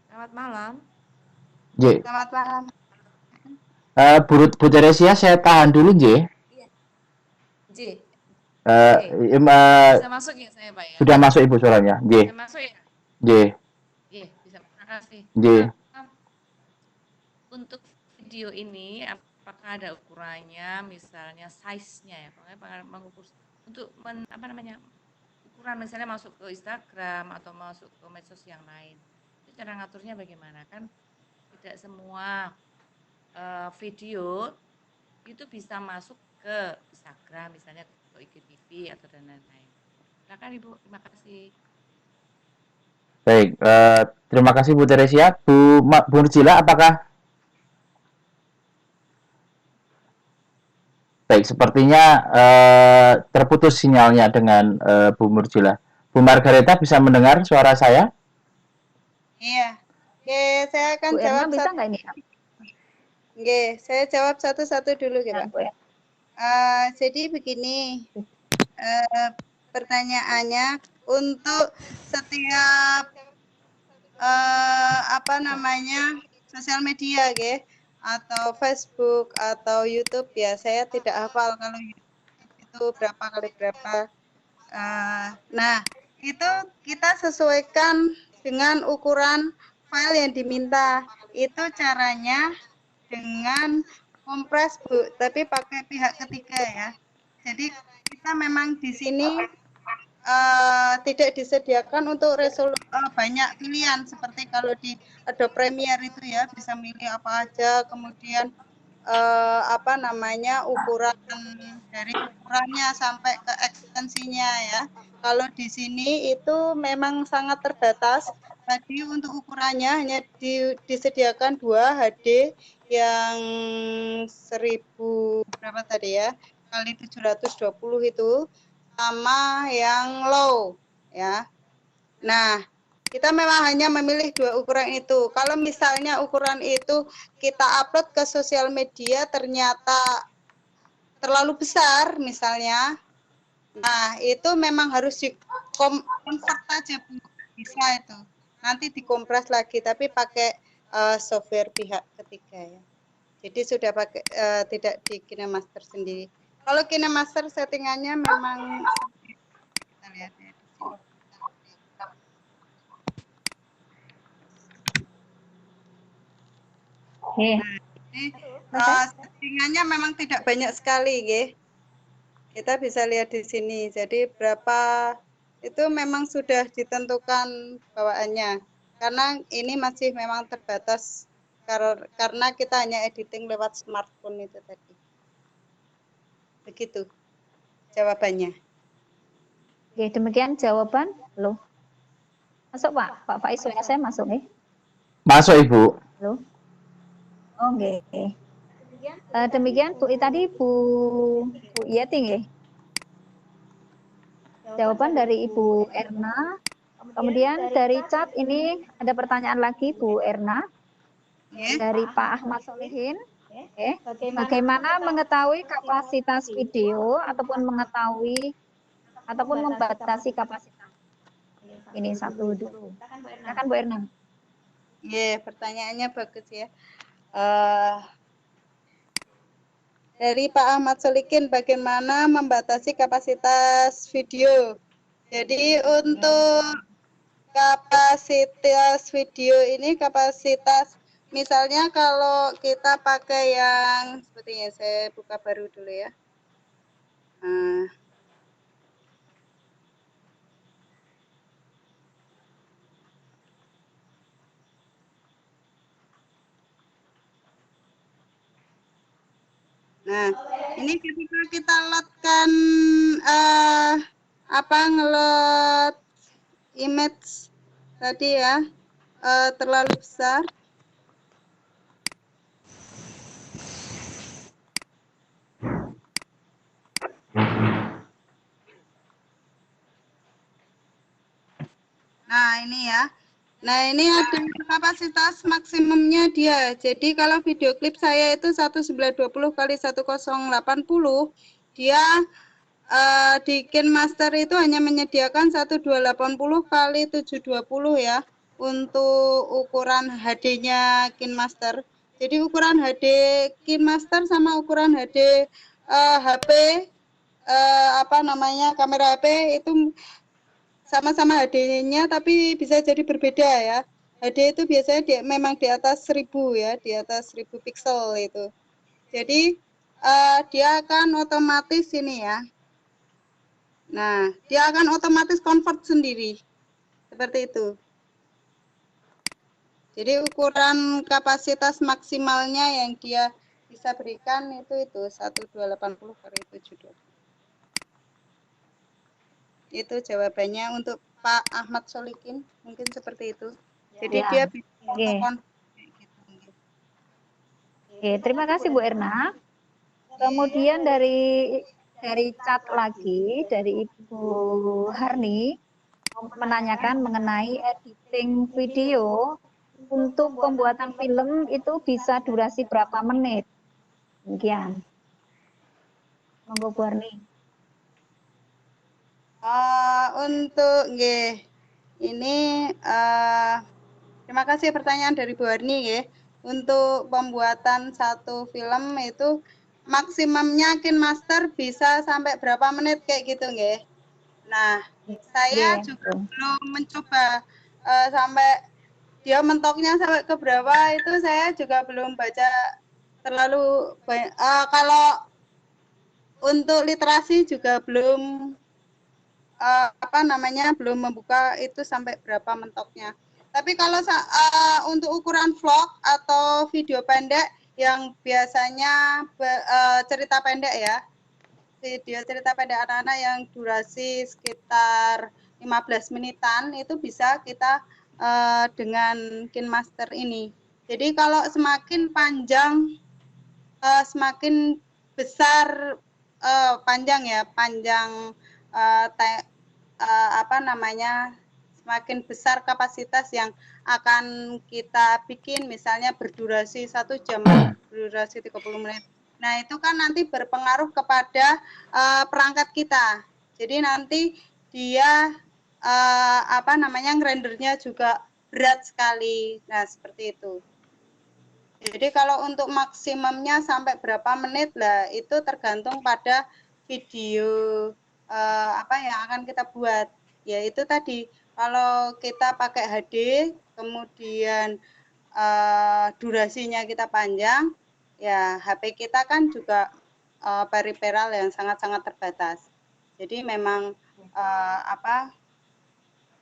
Selamat malam. J. Selamat malam. Bu Teresia, saya tahan dulu, J. J. Bisa masuk ya saya, Pak ya? Sudah masuk Ibu suaranya, J. Bisa masuk ya? J. Iya, bisa. Terima kasih. J. Untuk video ini, apakah ada ukurannya, misalnya size-nya ya? Pokoknya mengukur untuk ukuran misalnya masuk ke Instagram atau masuk ke medsos yang lain. Itu cara ngaturnya bagaimana? Kan tidak semua video itu bisa masuk ke Instagram, misalnya ke IGTV atau dan lain-lain. Silakan Ibu, terima kasih. Baik, terima kasih Bu Teresia. Bu Nurjila, apakah? Baik, sepertinya terputus sinyalnya dengan Bu Nurjila. Bu Margareta bisa mendengar suara saya? Iya. Oke, saya akan Bu jawab Erna bisa nggak ini? Oke, saya jawab satu-satu dulu ya, Pak. Bu Erna. Jadi begini, pertanyaannya untuk setiap sosial media, atau Facebook atau YouTube ya, saya tidak hafal kalau YouTube itu berapa kali berapa. Nah, itu kita sesuaikan dengan ukuran file yang diminta. Itu caranya dengan kompres, Bu, tapi pakai pihak ketiga ya. Jadi kita memang di sini tidak disediakan untuk banyak pilihan seperti kalau di Adobe Premiere itu ya, bisa milih apa aja, kemudian ukuran dari ukurannya sampai ke ekstensinya ya. Kalau di sini itu memang sangat terbatas. Tadi untuk ukurannya hanya disediakan 2 HD yang 1000 berapa tadi ya, kali 720 itu, sama yang low ya. Nah, kita memang hanya memilih 2 ukuran itu. Kalau misalnya ukuran itu kita upload ke sosial media ternyata terlalu besar misalnya, nah itu memang harus di-convert aja, Bu. Bisa itu. Nanti dikompres lagi, tapi pakai software pihak ketiga ya. Jadi sudah pakai tidak di KineMaster sendiri. Kalau KineMaster settingannya memang kita lihat ya di sini. Oke. Jadi settingannya memang tidak banyak sekali, kita bisa lihat di sini. Jadi berapa itu memang sudah ditentukan bawaannya. Karena ini masih memang terbatas karena kita hanya editing lewat smartphone itu tadi. Begitu jawabannya. Oke, demikian jawaban. Halo. Masuk Pak? Pak Faiz, suara saya masuk nih? Masuk Ibu. Halo. Oke. Demikian tadi Bu Yati nggih. Jawaban dari Ibu Erna. Kemudian dari chat ini ada pertanyaan lagi Bu Erna. Dari Pak Ahmad Solihin. Bagaimana mengetahui kapasitas video ataupun membatasi kapasitas? Ini satu dulu. Silakan Bu Erna. Pertanyaannya bagus ya. Dari Pak Ahmad Solihin, bagaimana membatasi kapasitas video? Jadi untuk kapasitas video ini misalnya kalau kita pakai yang seperti ini, saya buka baru dulu ya. Nah, ini ketika kita loadkan ngeload image tadi ya, terlalu besar. ini ya. Nah, ini ada kapasitas maksimumnya dia. Jadi kalau video klip saya itu 1920 kali 1080, dia di KineMaster itu hanya menyediakan 1280 kali 720 ya untuk ukuran HD-nya KineMaster. Jadi ukuran HD KineMaster sama ukuran HD HP kamera HP itu sama-sama HD-nya tapi bisa jadi berbeda ya. HD itu biasanya memang di atas 1000 ya, di atas 1000 pixel itu. Jadi dia akan otomatis ini ya. Nah, dia akan otomatis convert sendiri. Seperti itu. Jadi ukuran kapasitas maksimalnya yang dia bisa berikan itu 1280 kali 720. Itu jawabannya untuk Pak Ahmad Solikin, mungkin seperti itu. Jadi Ya. dia bisa Oke. gitu. Oke, terima kasih Bu Erna. Kemudian dari chat lagi dari Ibu Harni menanyakan mengenai editing video untuk pembuatan film itu bisa durasi berapa menit? Demikian. Monggo Bu Harni. Untuk ini terima kasih pertanyaan dari Bu Harni ya. Untuk pembuatan satu film itu maksimumnya KineMaster bisa sampai berapa menit kayak gitu nggih. Nah, saya juga belum mencoba sampai dia mentoknya sampai ke berapa itu saya juga belum baca terlalu banyak. Kalau untuk literasi juga belum belum membuka itu sampai berapa mentoknya. Tapi kalau untuk ukuran vlog atau video pendek yang biasanya cerita pendek ya, video cerita pendek anak-anak yang durasi sekitar 15 menitan itu bisa kita dengan KineMaster ini. Jadi kalau semakin panjang, semakin besar panjang semakin besar kapasitas yang akan kita bikin, misalnya berdurasi 1 jam, berdurasi 30 menit. Nah, itu kan nanti berpengaruh kepada perangkat kita. Jadi nanti dia ngerendernya juga berat sekali. Nah, seperti itu. Jadi kalau untuk maksimumnya sampai berapa menit lah, itu tergantung pada video yang akan kita buat. Ya itu tadi, kalau kita pakai HD, kemudian durasinya kita panjang, ya HP kita kan juga peripheral yang sangat-sangat terbatas. Jadi memang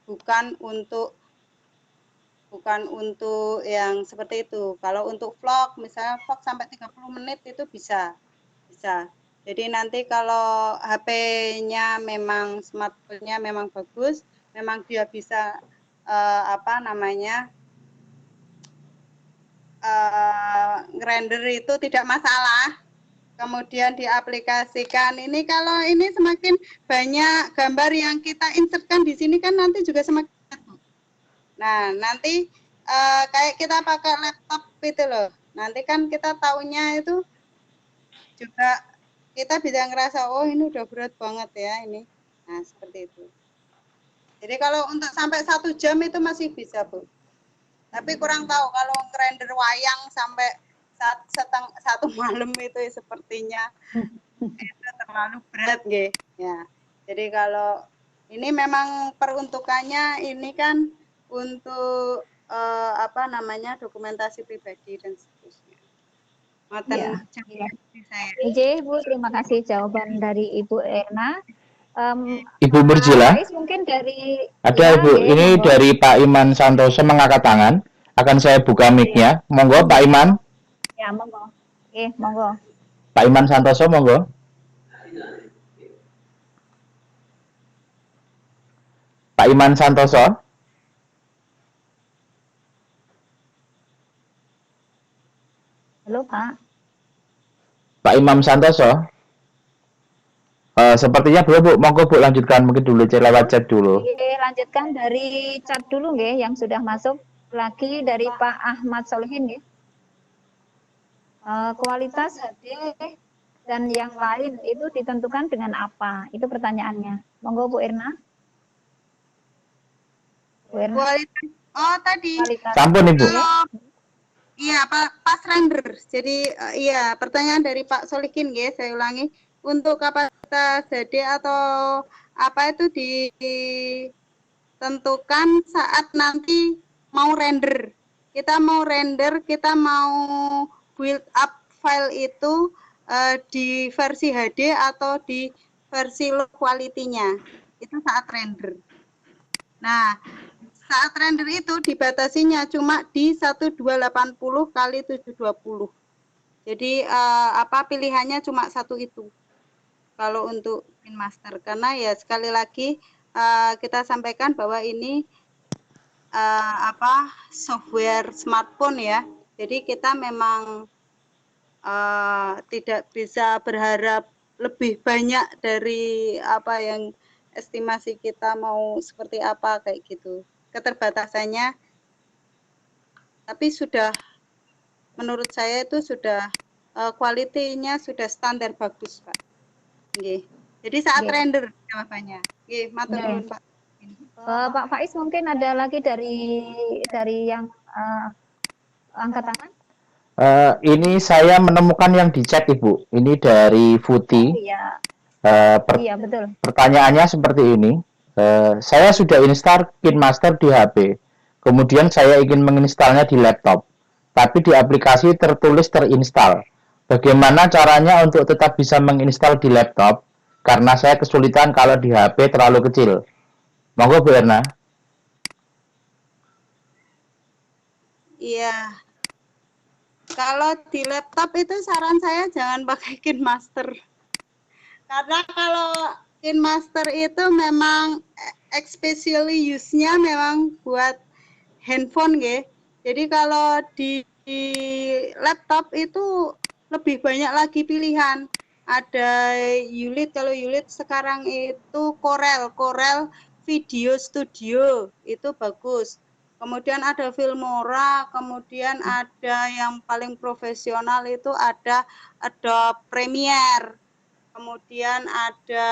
bukan untuk yang seperti itu. Kalau untuk vlog, misalnya vlog sampai 30 menit itu bisa. Jadi nanti kalau HP-nya memang smartphone-nya memang bagus, memang dia bisa ngerender itu tidak masalah. Kemudian diaplikasikan. Ini kalau ini semakin banyak gambar yang kita insertkan di sini kan nanti juga semakin. Nah, nanti kayak kita pakai laptop itu loh. Nanti kan kita taunya itu juga kita bisa ngerasa, oh ini udah berat banget ya ini. Nah, seperti itu. Jadi kalau untuk sampai 1 jam itu masih bisa, Bu. Tapi kurang tahu kalau ngerender wayang sampai satu malam itu sepertinya itu terlalu berat, nggih. Ya. Jadi kalau ini memang peruntukannya ini kan untuk dokumentasi pribadi dan seterusnya. Ya. Bu, terima kasih jawaban dari Ibu Erna. Ibu Murjila, mungkin dari ada Ibu, ini monggo. Dari Pak Iman Santoso mengangkat tangan. Akan saya buka mic-nya. Monggo Pak Iman. Ya, monggo. Monggo. Pak Iman Santoso, monggo. Pak Iman Santoso. Halo, Pak. Pak Imam Santoso. Sepertinya belum Bu, monggo Bu lanjutkan mungkin dulu lewat chat dulu. Oke, lanjutkan dari chat dulu nggih yang sudah masuk lagi dari Pak Ahmad Solihin nggih. Kualitas HD dan yang lain itu ditentukan dengan apa? Itu pertanyaannya. Monggo Bu Irna. Bu Irna. Kualitas. Oh, tadi. Kualitas. Sampun Ibu. Iya, pas render. Jadi iya, pertanyaan dari Pak Solikin ya, saya ulangi. Untuk kapasitas HD atau apa itu ditentukan saat nanti mau render. Kita mau render, kita mau build up file itu di versi HD atau di versi low quality-nya. Itu saat render. Nah, saat render itu dibatasinya cuma di 1280 kali 720. Jadi pilihannya cuma satu itu. Kalau untuk KineMaster, karena ya sekali lagi kita sampaikan bahwa ini software smartphone ya. Jadi kita memang tidak bisa berharap lebih banyak dari apa yang estimasi kita mau seperti apa kayak gitu. Keterbatasannya, tapi sudah menurut saya itu sudah kualitinya sudah standar bagus Pak. Nggih. Jadi saat render jawabannya. Nggih, matur nuwun Pak. Pak Faiz mungkin ada lagi dari yang angkat tangan. Ini saya menemukan yang di chat Ibu. Ini dari Futi. Iya. Iya betul. Pertanyaannya seperti ini. Saya sudah install KineMaster di HP. Kemudian saya ingin menginstalnya di laptop. Tapi di aplikasi tertulis terinstall. Bagaimana caranya untuk tetap bisa menginstal di laptop? Karena saya kesulitan kalau di HP terlalu kecil. Monggo Bu Erna. Iya. Kalau di laptop itu saran saya jangan pakai KineMaster. Karena kalau KineMaster itu memang especially use-nya memang buat handphone ya. Jadi kalau di laptop itu lebih banyak lagi pilihan. Ada Ulit, kalau Ulit sekarang itu Corel Video Studio, itu bagus. Kemudian ada Filmora, kemudian ada yang paling profesional itu ada Adobe Premiere. Kemudian ada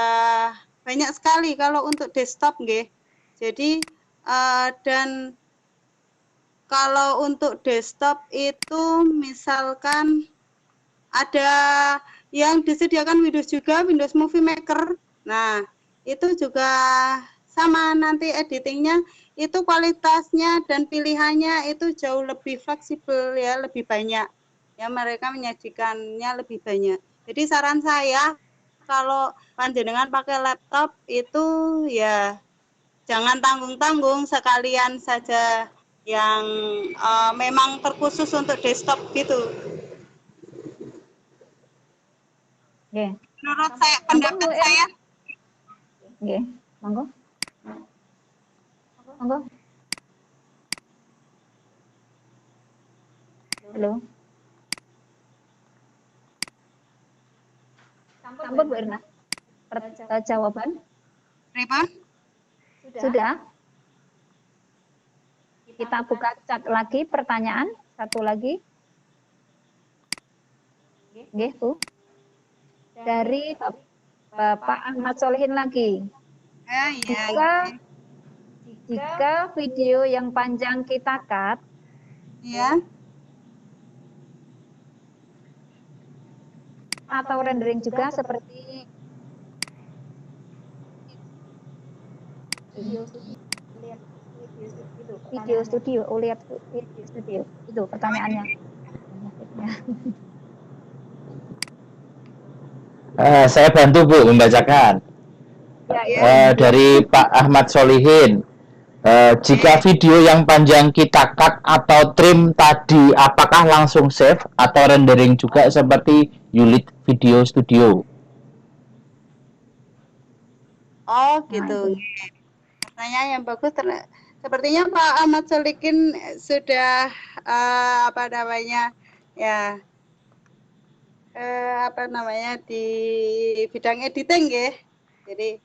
banyak sekali kalau untuk desktop nggih. Jadi dan kalau untuk desktop itu misalkan ada yang disediakan Windows juga, Windows Movie Maker. Nah, itu juga sama nanti editingnya itu kualitasnya dan pilihannya itu jauh lebih fleksibel ya, lebih banyak. Ya mereka menyajikannya lebih banyak. Jadi saran saya kalau panjenengan pakai laptop itu ya jangan tanggung-tanggung, sekalian saja yang memang terkhusus untuk desktop gitu. Yeah. Menurut saya, pendapat saya. Nggih, monggo. Monggo. Halo. Sampun Bu Irna. Jawaban? Pripun? Sudah. Kita buka chat lagi, pertanyaan satu lagi. Nggih, Bu. Dari Bapak Ahmad Solihin lagi. Jika video yang panjang kita cut, ya, atau rendering juga seperti video studio, lihat video studio, itu pertanyaannya. Saya bantu Bu membacakan. Dari Pak Ahmad Solihin. Jika video yang panjang kita cut atau trim tadi, apakah langsung save atau rendering juga seperti Ulit Video Studio? Oh gitu. Pertanyaan yang bagus. Sepertinya Pak Ahmad Solihin sudah apa namanya di bidang editing ya. Jadi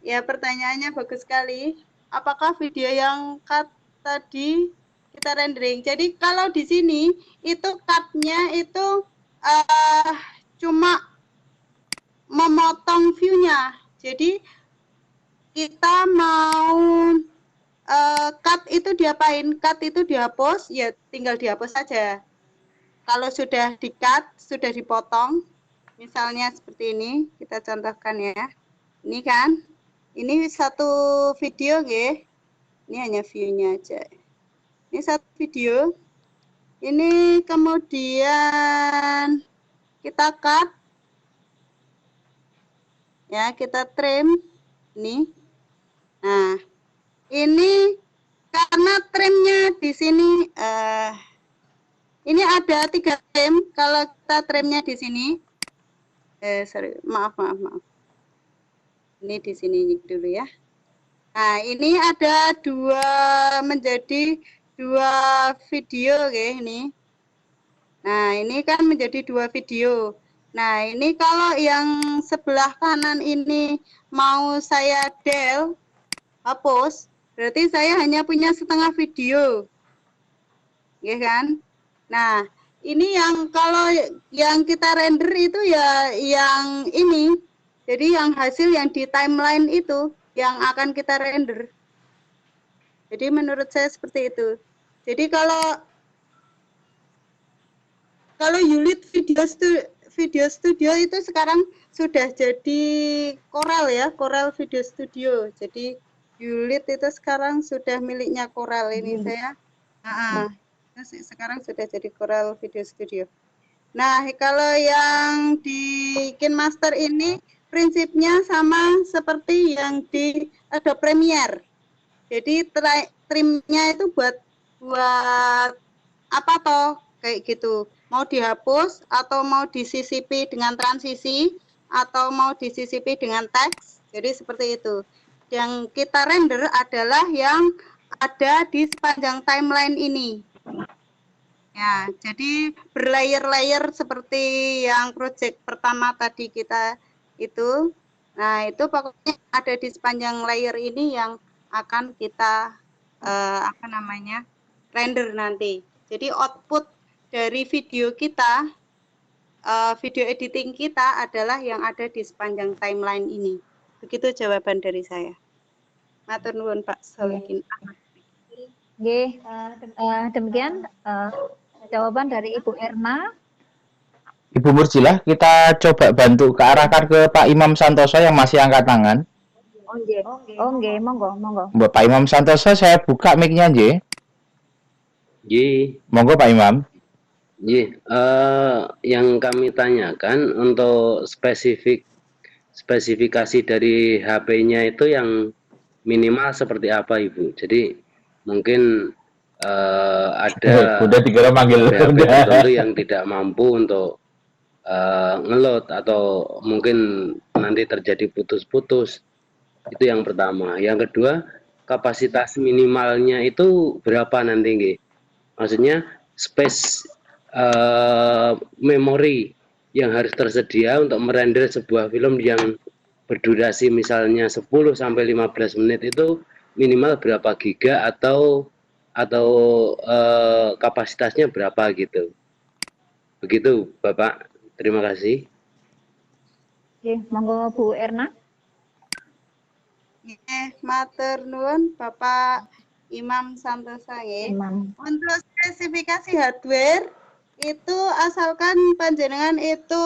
ya pertanyaannya bagus sekali. Apakah video yang cut tadi kita rendering? Jadi kalau di sini itu cut-nya itu cuma memotong view-nya. Jadi kita mau cut itu diapain? Cut itu dihapus, ya tinggal dihapus saja. Kalau sudah di-cut, sudah dipotong, misalnya seperti ini, kita contohkan ya. Ini kan, ini satu video ya. Ini hanya view-nya aja. Ini satu video. Ini kemudian kita cut. Ya, kita trim. Ini. Nah, ini karena trimnya di sini ini ada 3 trim. Kalau kita trimnya di sini, maaf. Ini di sini dulu ya. Nah, ini ada menjadi 2 video ya ini. Nah, ini kan menjadi 2 video. Nah, ini kalau yang sebelah kanan ini mau saya hapus, berarti saya hanya punya setengah video. Ya kan? Nah, ini yang kalau yang kita render itu ya yang ini. Jadi yang hasil yang di timeline itu yang akan kita render. Jadi menurut saya seperti itu. Jadi kalau unit video studio itu sekarang sudah jadi Corel ya, Corel Video Studio. Jadi unit itu sekarang sudah miliknya Corel ini saya. Sekarang sudah jadi Corel Video Studio. Nah, kalau yang di KineMaster ini prinsipnya sama seperti yang di Adobe Premiere. Jadi trimnya itu buat apa toh kayak gitu. Mau dihapus atau mau disisipi dengan transisi atau mau disisipi dengan teks. Jadi seperti itu. Yang kita render adalah yang ada di sepanjang timeline ini. Ya, jadi berlayer-layer seperti yang project pertama tadi kita itu. Nah, itu pokoknya ada di sepanjang layer ini yang akan kita render nanti. Jadi output dari video kita, video editing kita adalah yang ada di sepanjang timeline ini. Begitu jawaban dari saya. Matur nuwun Pak Solikin. Nggih, demikian jawaban dari Ibu Erna. Ibu Murjilah, kita coba bantu kearahkan ke Pak Imam Santoso yang masih angkat tangan. Oh nggih, monggo. Mbak Pak Imam Santoso, saya buka mic-nya nggih. Nggih. Monggo Pak Imam. Nggih, yang kami tanyakan untuk spesifikasi dari HP-nya itu yang minimal seperti apa, Ibu? Jadi mungkin ada udah dikira manggil HP tertentu yang tidak mampu untuk ngeload atau mungkin nanti terjadi putus-putus. Itu yang pertama. Yang kedua, kapasitas minimalnya itu berapa nanti, nggih? Maksudnya space memori yang harus tersedia untuk merender sebuah film yang berdurasi misalnya 10 sampai 15 menit itu minimal berapa giga atau kapasitasnya berapa gitu. Begitu, Bapak. Terima kasih. Oke, monggo Bu Erna. Matur nuwun Bapak Imam Santoso nggih. Untuk spesifikasi hardware itu asalkan panjenengan itu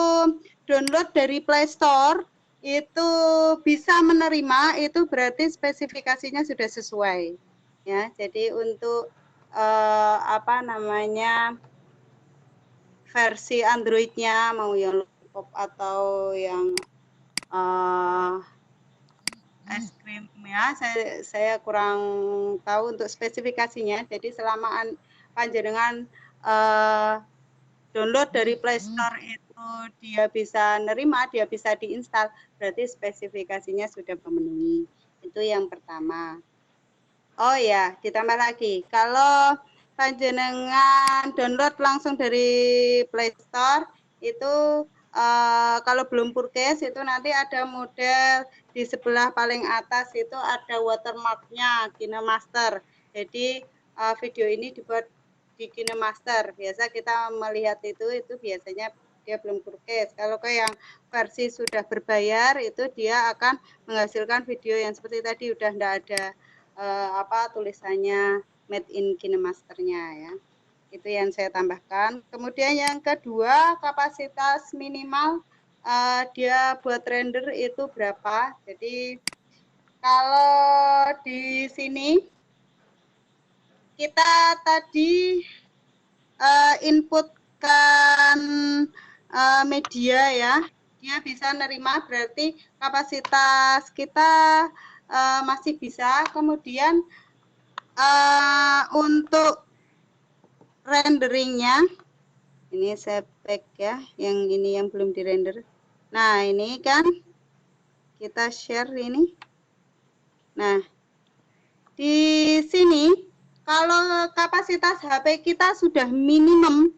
download dari Play Store itu bisa menerima, itu berarti spesifikasinya sudah sesuai. Ya, jadi untuk versi Android-nya mau yang laptop atau yang es krim ya, saya kurang tahu untuk spesifikasinya. Jadi selama panjenengan download dari Play Store itu dia bisa nerima, dia bisa diinstal, berarti spesifikasinya sudah memenuhi. Itu yang pertama. Oh ya, ditambah lagi, kalau panjenengan download langsung dari Play Store itu kalau belum purchase itu nanti ada model di sebelah paling atas itu ada watermarknya KineMaster. Jadi video ini dibuat di KineMaster. Biasa kita melihat itu biasanya dia belum purchase. Kalau kayak yang versi sudah berbayar itu dia akan menghasilkan video yang seperti tadi udah enggak ada tulisannya made in KineMaster-nya ya. Itu yang saya tambahkan. Kemudian yang kedua, kapasitas minimal dia buat render itu berapa. Jadi kalau di sini kita tadi inputkan media ya, dia bisa nerima, berarti kapasitas kita masih bisa. Kemudian untuk renderingnya, ini saya back ya, yang ini yang belum dirender. Nah ini kan kita share ini. Nah di sini kalau kapasitas HP kita sudah minimum,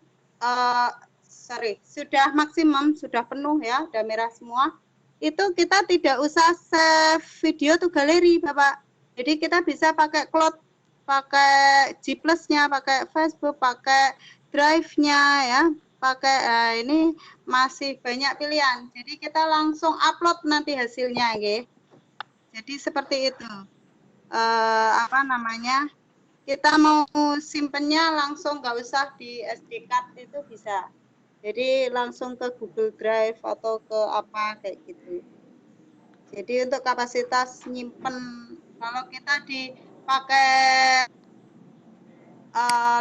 sudah maksimum, sudah penuh ya, udah merah semua, itu kita tidak usah save video to galeri Bapak. Jadi kita bisa pakai cloud, pakai G Plus-nya, pakai Facebook, pakai Drive-nya ya, pakai ini masih banyak pilihan. Jadi kita langsung upload nanti hasilnya, ya. Jadi seperti itu. Kita mau simpennya langsung, nggak usah di SD card itu bisa. Jadi langsung ke Google Drive atau ke apa kayak gitu. Jadi untuk kapasitas nyimpen, kalau kita dipakai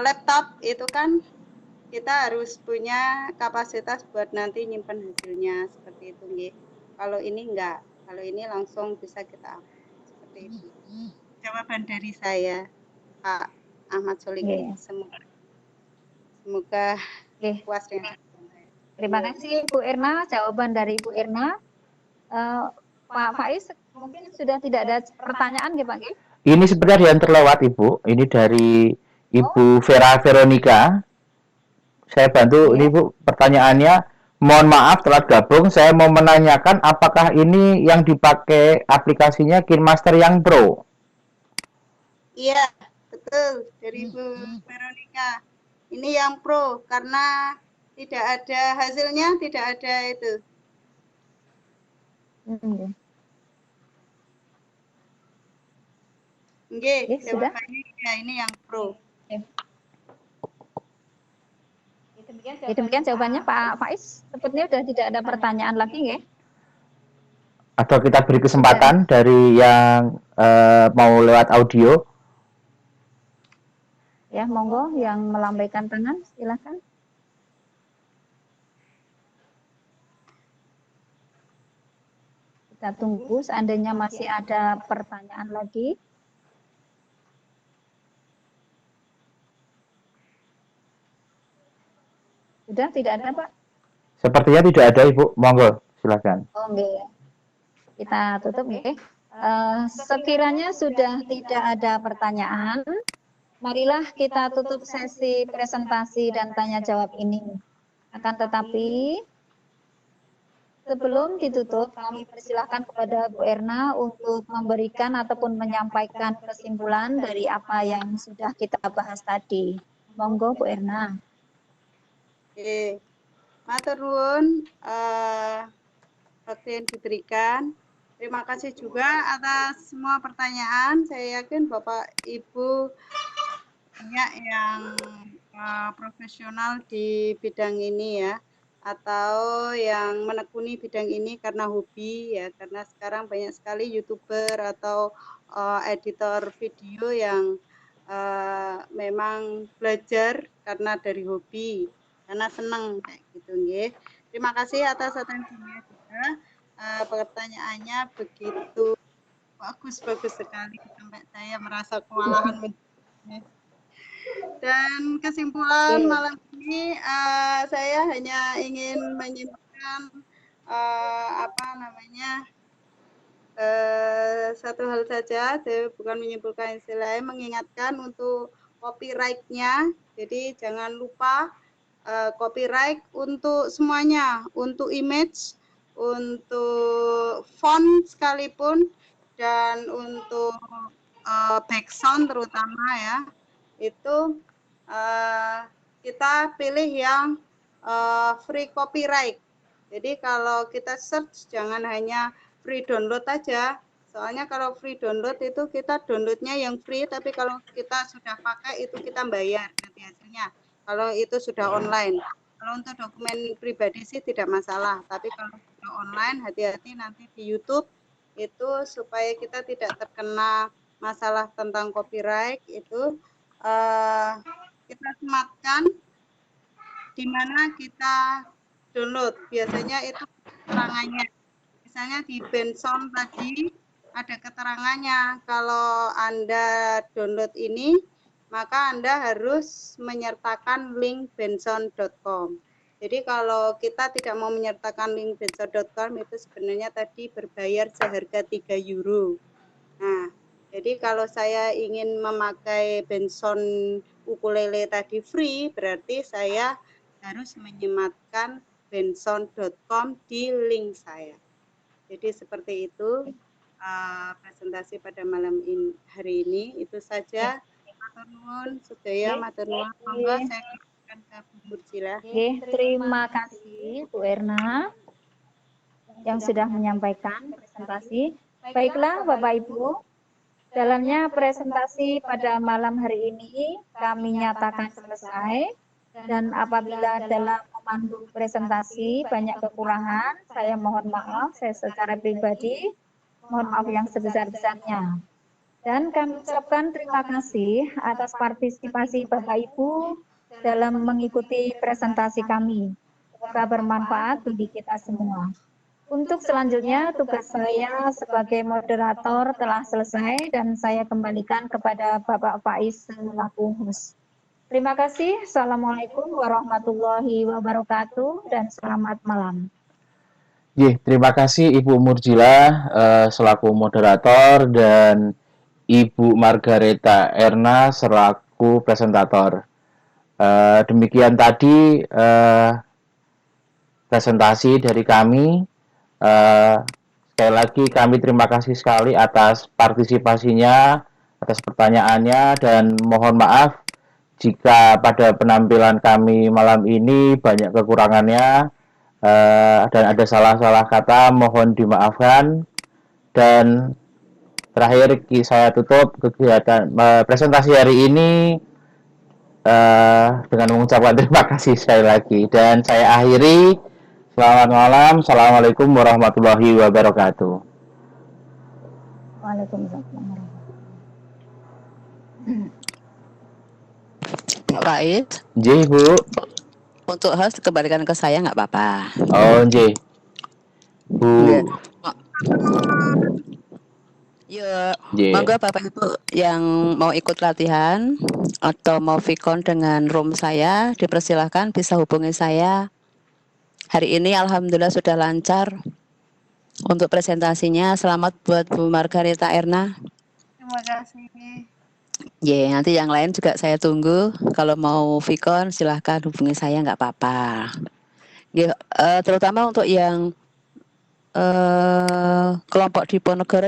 laptop itu kan kita harus punya kapasitas buat nanti nyimpen hasilnya seperti itu, nggih. Kalau ini enggak, kalau ini langsung bisa kita seperti itu. Jawaban dari saya, Pak Ahmad Solihin. Semoga puas dengan jawaban saya. Terima kasih Bu Erna, jawaban dari Bu Erna. Pak Faiz, mungkin sudah tidak ada pertanyaan ya Pak? Ini sebenarnya ada yang terlewat Ibu. Ini dari Ibu Vera Veronica. Saya bantu ini Bu, pertanyaannya. Mohon maaf telah gabung. Saya mau menanyakan apakah ini yang dipakai aplikasinya KineMaster yang Pro? Iya, betul, dari Bu Veronica. Ini yang Pro karena tidak ada hasilnya, tidak ada itu. Nggih, jawabannya ya ini yang Pro. Demikian jawabannya Pak Faiz. Sepertinya sudah tidak ada pertanyaan lagi, ya? Atau kita beri kesempatan dari yang mau lewat audio? Ya, monggo yang melambaikan tangan, silakan. Kita tunggu, seandainya masih ada pertanyaan lagi. Sudah tidak ada, Pak? Sepertinya tidak ada, Ibu. Monggo, silakan. Oke. Kita tutup, ya. Sekiranya sudah tidak ada pertanyaan, marilah kita tutup sesi presentasi dan tanya jawab ini. Akan tetapi, sebelum ditutup, kami persilahkan kepada Bu Erna untuk memberikan ataupun menyampaikan kesimpulan dari apa yang sudah kita bahas tadi. Monggo Bu Erna. Oke, matur nuwun waktu yang diberikan. Terima kasih juga atas semua pertanyaan. Saya yakin Bapak Ibu banyak yang profesional di bidang ini ya, atau yang menekuni bidang ini karena hobi ya, karena sekarang banyak sekali YouTuber atau editor video yang memang belajar karena dari hobi, karena senang kayak gitu nggih. Terima kasih atas atensinya juga. Pertanyaannya begitu bagus sekali sampai saya merasa kewalahan. Dan kesimpulan malam ini saya hanya ingin menyimpulkan satu hal saja, saya bukan menyimpulkan istilahnya, mengingatkan untuk copyright-nya. Jadi jangan lupa copyright untuk semuanya, untuk image, untuk font sekalipun, dan untuk background terutama ya, itu kita pilih yang free copyright. Jadi kalau kita search jangan hanya free download aja, soalnya kalau free download itu kita downloadnya yang free, tapi kalau kita sudah pakai itu kita bayar nanti hasilnya. Kalau itu sudah online. Kalau untuk dokumen pribadi sih tidak masalah, tapi kalau sudah online hati-hati nanti di YouTube itu supaya kita tidak terkena masalah tentang copyright itu kita sematkan di mana kita download. Biasanya itu keterangannya. Misalnya di Benson tadi ada keterangannya. Kalau Anda download ini, maka Anda harus menyertakan link benson.com. Jadi kalau kita tidak mau menyertakan link benson.com itu sebenarnya tadi berbayar seharga 3 euro. Nah, jadi kalau saya ingin memakai Benson ukulele tadi free, berarti saya harus menyematkan benson.com di link saya. Jadi seperti itu presentasi pada malam hari ini. Itu saja. Matur nuwun, sedaya matur nuwun. Monggo saya kembalikan ke Bu Murjila. Terima kasih Bu Erna yang sudah menyampaikan presentasi. Baiklah Bapak Ibu, dalamnya presentasi pada malam hari ini kami nyatakan selesai. Dan apabila dalam memandu presentasi banyak kekurangan, saya mohon maaf, saya secara pribadi mohon maaf yang sebesar-besarnya. Dan kami ucapkan terima kasih atas partisipasi Bapak Ibu dalam mengikuti presentasi kami. Semoga bermanfaat bagi kita semua. Untuk selanjutnya, tugas saya sebagai moderator telah selesai dan saya kembalikan kepada Bapak Faiz selaku host. Terima kasih. Assalamualaikum warahmatullahi wabarakatuh dan selamat malam. Terima kasih Ibu Murjila selaku moderator dan Ibu Margareta Erna selaku presentator. Demikian tadi presentasi dari kami. Sekali lagi kami terima kasih sekali atas partisipasinya, atas pertanyaannya, dan mohon maaf jika pada penampilan kami malam ini banyak kekurangannya dan ada salah-salah kata, mohon dimaafkan. Dan terakhir saya tutup kegiatan presentasi hari ini dengan mengucapkan terima kasih sekali lagi. Dan saya akhiri, selamat malam, Assalamualaikum warahmatullahi wabarakatuh. Waalaikumsalam. Pak Faiz, Bu. untuk host kembalikan ke saya nggak apa-apa. Oh, Bu. Yuk, monggo Bapak Ibu yang mau ikut latihan atau mau vicon dengan room saya, dipersilahkan bisa hubungi saya. Hari ini alhamdulillah sudah lancar untuk presentasinya. Selamat buat Bu Margareta Erna. Terima kasih. Nanti yang lain juga saya tunggu. Kalau mau vicon silahkan hubungi saya, nggak apa-apa. Terutama untuk yang kelompok Diponegoro